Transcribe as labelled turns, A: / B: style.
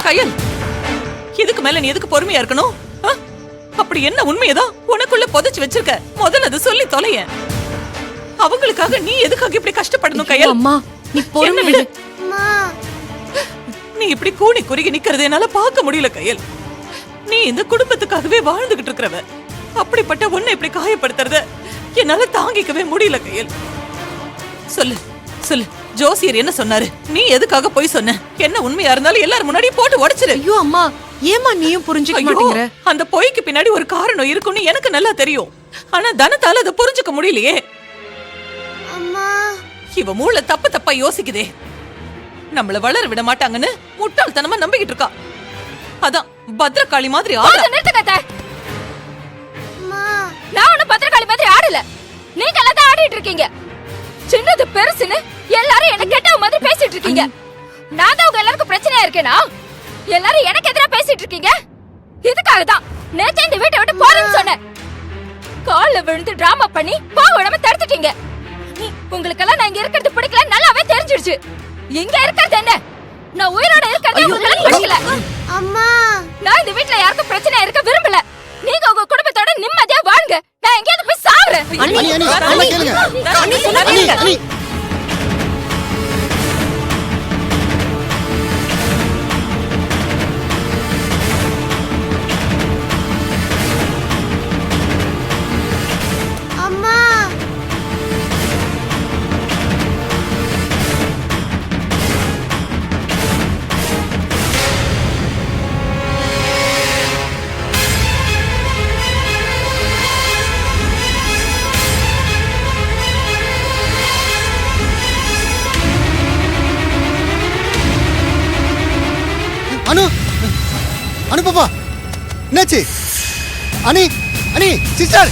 A: கையல், இதுக்கு மேல நீ எதுக்கு பொறுமையா இருக்கணும்? அப்படி என்ன உண்மையதான் உனக்குள்ள புதைச்சு வச்சிருக்க? முதல்ல அதை சொல்லி தொலைய. அவங்களுக்காக நீ எதுக்காக இப்படி கஷ்டப்படணும் கையல்?
B: அம்மா நீ பொறுமை விடு.
A: நீ இப்படி கூணி குறுகி நிக்கிறது என்னால பார்க்க முடியல கையல். நீ இந்த குடும்பத்துக்காகவே வாழ்ந்துகிட்டு இருக்கிறவ. அப்படிப்பட்ட உன்னை இப்படி காயப்படுத்துறத என்னால தாங்கிக்கவே முடியல கையல். சொல்லு சொல்லு, ஜோசியர் என்ன சொன்னாரு? நீ எதுக்காக போய் சொன்ன? என்ன உண்மையா இருந்தாலும் எல்லாரும் முன்னாடி போட்டு உடைச்சிரு.
B: ஐயோ அம்மா, ஏமா நீயும் புரிஞ்சுக்க மாட்டேங்கிற?
A: அந்த பொய்க்கு பின்னாடி ஒரு காரணம் இருக்குன்னு எனக்கு நல்லா தெரியும். ஆனா தனத்தால அதை புரிஞ்சுக்க முடியலையே.
C: அம்மா,
A: இவ மூளை தப்பு தப்பா யோசிக்குதே. நம்மள வளர விட மாட்டாங்கன்னு முட்டாள்தனமா நம்பிக்கிட்டு இருக்கா. அதான் பத்ரகாளி மாதிரி
D: நிறுத்துங்க. நான் ஒன்னும் பத்ரகாளி மாதிரி ஆடல. நீங்க எல்லாம் தான் ஆடிட்டு இருக்கீங்க. சின்னது பெருசுன்னு எல்லாரும் என்ன கெட்ட மாதிரி பேசிட்டு இருக்கீங்க. நான் தான் உங்க எல்லாருக்கும் பிரச்சனையா இருக்கேனா? எல்லாரும் எனக்கு எதிரா பேசிட்டு இருக்கீங்க. இதுக்காக தான் நேத்து இந்த வீட்டை விட்டு போறேன்னு சொன்னேன். கால்ல விழுந்து டிராமா பண்ணி போக விடாம தடுத்துட்டீங்க. உங்களுக்கெல்லாம் நான் இங்க இருக்கிறது பிடிக்கல, நல்லாவே தெரிஞ்சிடுச்சு. இங்க இருக்கிறது என்ன? நான் உயிரோட இருக்கிறதே உங்களுக்கு பிடிக்கல.
C: அம்மா,
D: நான் இந்த வீட்ல யாருக்கும் பிரச்சனை இருக்க விரும்பல. நீங்க உங்க குடும்பத்தோட நிம்மதியா வாழுங்க. நான் எங்கேயாவது போய் சாவுறேன்.
C: அம்மா,
E: அனு, அனு பாப்பா, என்னாச்சு? அனி, அனி, சிஸ்டர்.